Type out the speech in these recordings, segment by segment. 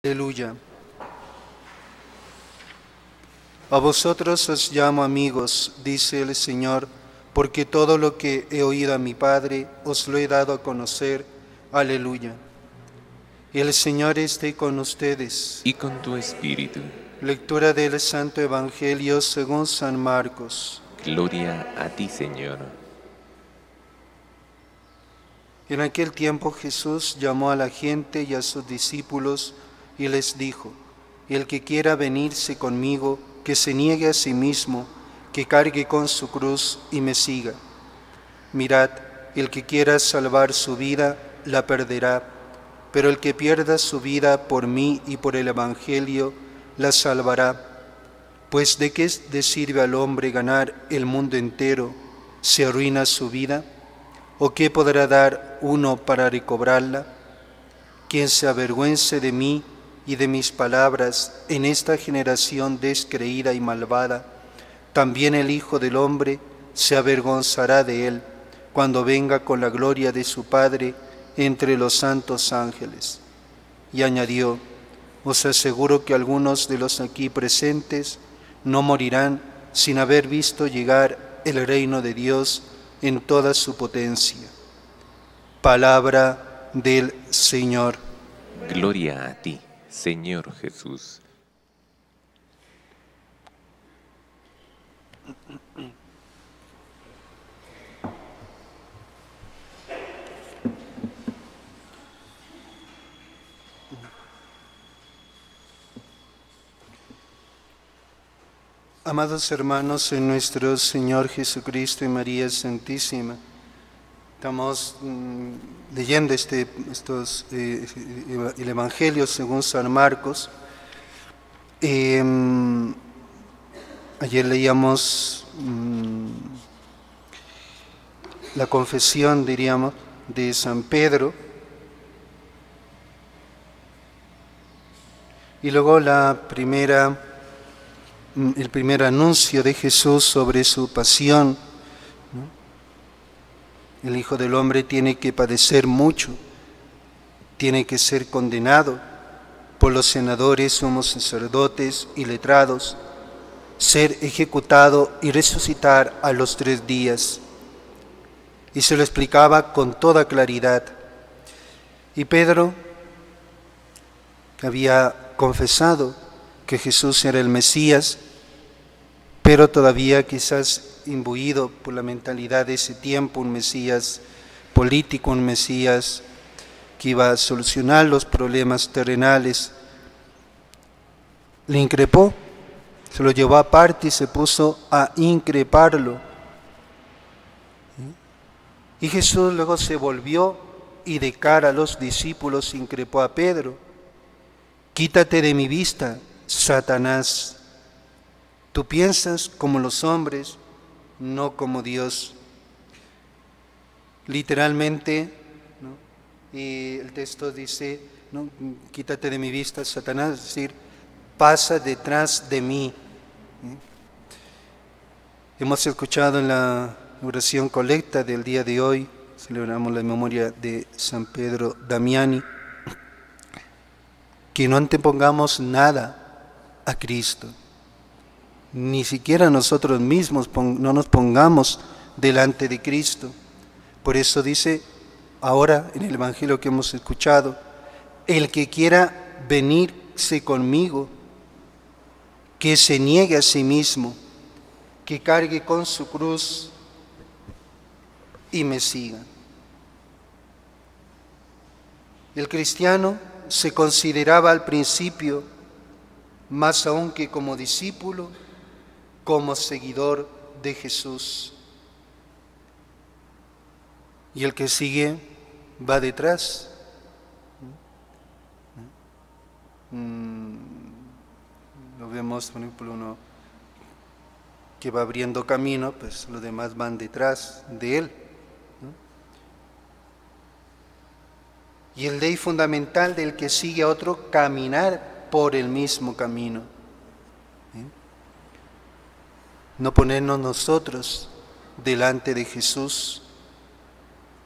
Aleluya. A vosotros os llamo amigos, dice el Señor, porque todo lo que he oído a mi Padre os lo he dado a conocer. Aleluya. El Señor esté con ustedes. Y con tu espíritu. Lectura del Santo Evangelio según San Marcos. Gloria a ti, Señor. En aquel tiempo Jesús llamó a la gente y a sus discípulos y les dijo: el que quiera venirse conmigo, que se niegue a sí mismo, que cargue con su cruz y me siga. Mirad, el que quiera salvar su vida, la perderá, pero el que pierda su vida por mí y por el Evangelio, la salvará. Pues ¿de qué le sirve al hombre ganar el mundo entero, si arruina su vida? ¿O qué podrá dar uno para recobrarla? Quien se avergüence de mí y de mis palabras en esta generación descreída y malvada, también el Hijo del Hombre se avergonzará de él cuando venga con la gloria de su Padre entre los santos ángeles. Y añadió: os aseguro que algunos de los aquí presentes no morirán sin haber visto llegar el reino de Dios en toda su potencia. Palabra del Señor. Gloria a ti, Señor Jesús. Amados hermanos en nuestro Señor Jesucristo y María Santísima, estamos leyendo el Evangelio según San Marcos. Ayer leíamos la confesión, diríamos, de San Pedro, y luego el primer anuncio de Jesús sobre su pasión. El Hijo del Hombre tiene que padecer mucho, tiene que ser condenado por los senadores, sumos sacerdotes y letrados, ser ejecutado y resucitar a los 3 días. Y se lo explicaba con toda claridad. Y Pedro había confesado que Jesús era el Mesías, pero todavía quizás imbuido por la mentalidad de ese tiempo, un Mesías político, un Mesías que iba a solucionar los problemas terrenales. Le increpó, se lo llevó aparte y se puso a increparlo. Y Jesús luego se volvió y de cara a los discípulos increpó a Pedro: quítate de mi vista, Satanás. Tú piensas como los hombres, no como Dios. Literalmente, ¿no? Y el texto dice, ¿no? Quítate de mi vista, Satanás, es decir, pasa detrás de mí. Hemos escuchado en la oración colecta del día de hoy, celebramos la memoria de San Pedro Damiani, que no antepongamos nada a Cristo. Ni siquiera nosotros mismos no nos pongamos delante de Cristo. Por eso dice ahora en el Evangelio que hemos escuchado: el que quiera venirse conmigo, que se niegue a sí mismo, que cargue con su cruz y me siga. El cristiano se consideraba al principio, más aún que como discípulo, como seguidor de Jesús. Y el que sigue va detrás. Lo vemos, por ejemplo, uno que va abriendo camino, pues los demás van detrás de él. Y el ley fundamental del que sigue a otro, caminar por el mismo camino. No ponernos nosotros delante de Jesús,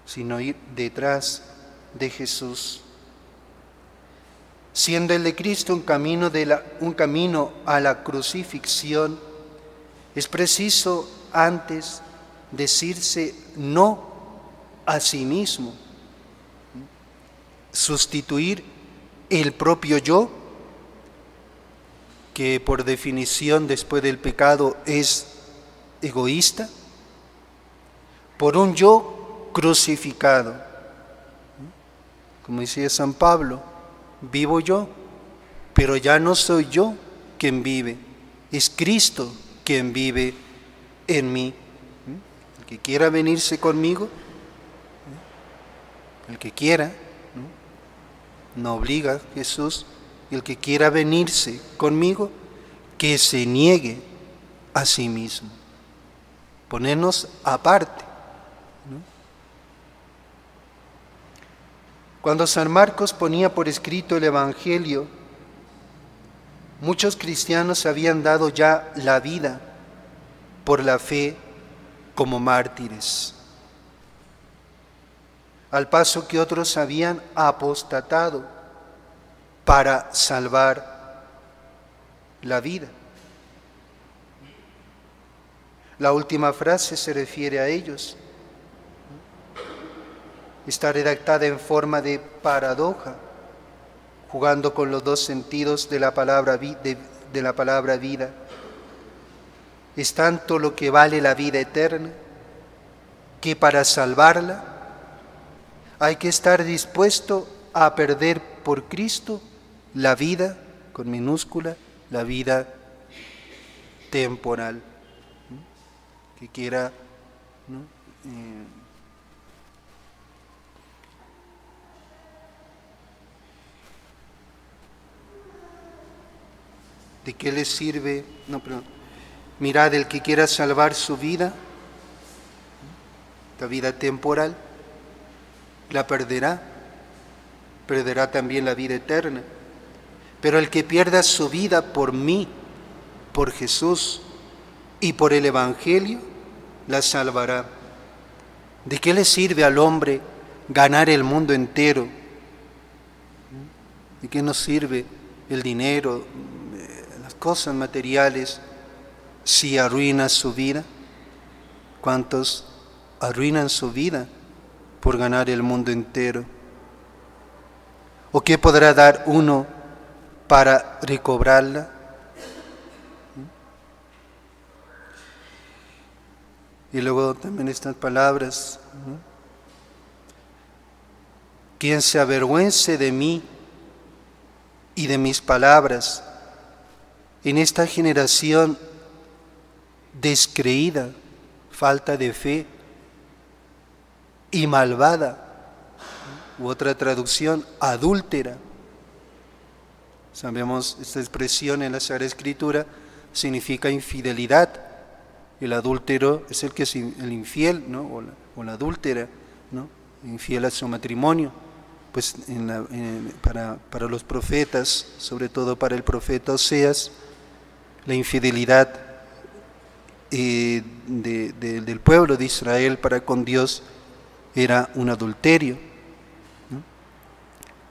sino ir detrás de Jesús. Siendo el de Cristo un camino a la crucifixión, es preciso antes decirse no a sí mismo, sustituir el propio yo, que por definición después del pecado es egoísta, por un yo crucificado. Como decía San Pablo, vivo yo, pero ya no soy yo quien vive, es Cristo quien vive en mí. El que quiera venirse conmigo, el que quiera, no obliga a Jesús, el que quiera venirse conmigo, que se niegue a sí mismo, ponernos aparte. Cuando San Marcos ponía por escrito el Evangelio, muchos cristianos habían dado ya la vida por la fe como mártires, al paso que otros habían apostatado para salvar la vida. La última frase se refiere a ellos. Está redactada en forma de paradoja, jugando con los dos sentidos de la palabra vida. Es tanto lo que vale la vida eterna, que para salvarla hay que estar dispuesto a perder por Cristo la vida, con minúscula, la vida temporal. Que quiera, ¿no? ¿De qué le sirve? Mirad, el que quiera salvar su vida, la vida temporal, la perderá también la vida eterna. Pero el que pierda su vida por mí, por Jesús y por el Evangelio, la salvará. ¿De qué le sirve al hombre ganar el mundo entero? ¿De qué nos sirve el dinero, las cosas materiales, si arruina su vida? ¿Cuántos arruinan su vida por ganar el mundo entero? ¿O qué podrá dar uno para recobrarla? Y luego también estas palabras, ¿no? Quien se avergüence de mí y de mis palabras en esta generación descreída, falta de fe y malvada, u otra traducción, adúltera. Sabemos, esta expresión en la Sagrada Escritura significa infidelidad. El adúltero es el que es el infiel, ¿no? o la adúltera, ¿no? Infiel a su matrimonio. Pues para los profetas, sobre todo para el profeta Oseas, la infidelidad del pueblo de Israel para con Dios era un adulterio, ¿no?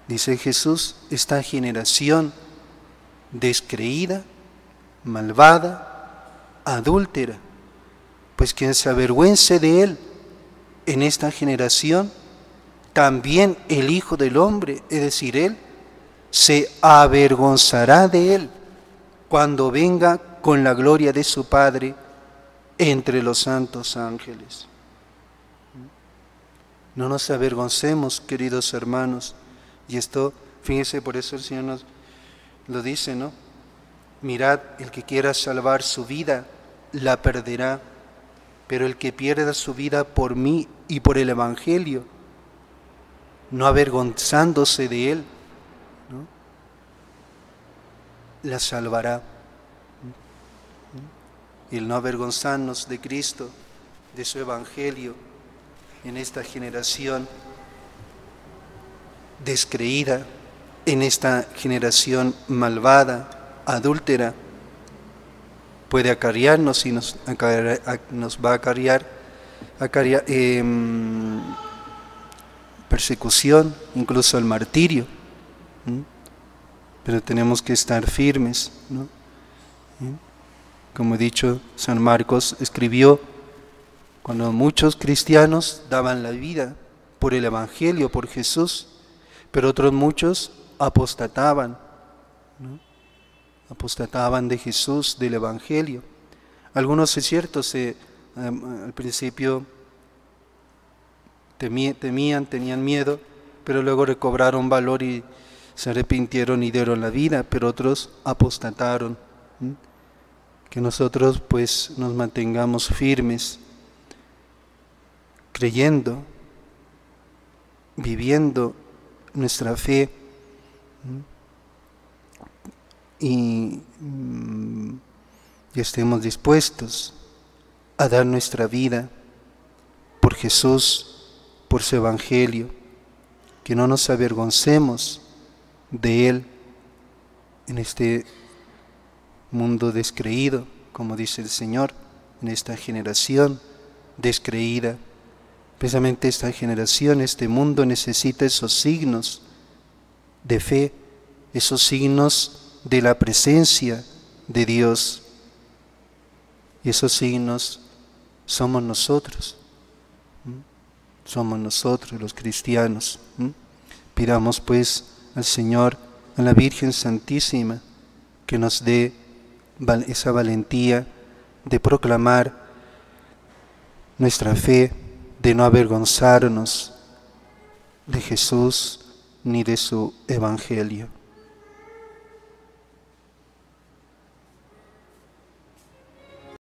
Dice Jesús, esta generación descreída, malvada, adúltera, pues quien se avergüence de él en esta generación, también el Hijo del Hombre, es decir, él, se avergonzará de él cuando venga con la gloria de su Padre entre los santos ángeles. No nos avergoncemos, queridos hermanos, y esto, fíjense, por eso el Señor nos lo dice, ¿no? Mirad, el que quiera salvar su vida, la perderá, pero el que pierda su vida por mí y por el Evangelio, no avergonzándose de él, ¿no? La salvará. Y el no avergonzarnos de Cristo, de su Evangelio, en esta generación descreída, en esta generación malvada, adúltera, puede acarrearnos y nos va a acarrear persecución, incluso el martirio. pero tenemos que estar firmes, ¿no? Como he dicho, San Marcos escribió cuando muchos cristianos daban la vida por el Evangelio, por Jesús, pero otros muchos apostataban, ¿no? Apostataban de Jesús, del Evangelio. Algunos, es cierto, al principio temían, tenían miedo, pero luego recobraron valor y se arrepintieron y dieron la vida, pero otros apostataron. Que nosotros pues nos mantengamos firmes, creyendo, viviendo nuestra fe y estemos dispuestos a dar nuestra vida por Jesús, por su Evangelio, que no nos avergoncemos de Él en este mundo descreído, como dice el Señor, en esta generación descreída. Precisamente esta generación, este mundo necesita esos signos de fe, esos signos de la presencia de Dios. Y esos signos somos nosotros. Somos nosotros los cristianos. Pidamos pues al Señor, a la Virgen Santísima, que nos dé esa valentía de proclamar nuestra fe, de no avergonzarnos de Jesús ni de su Evangelio.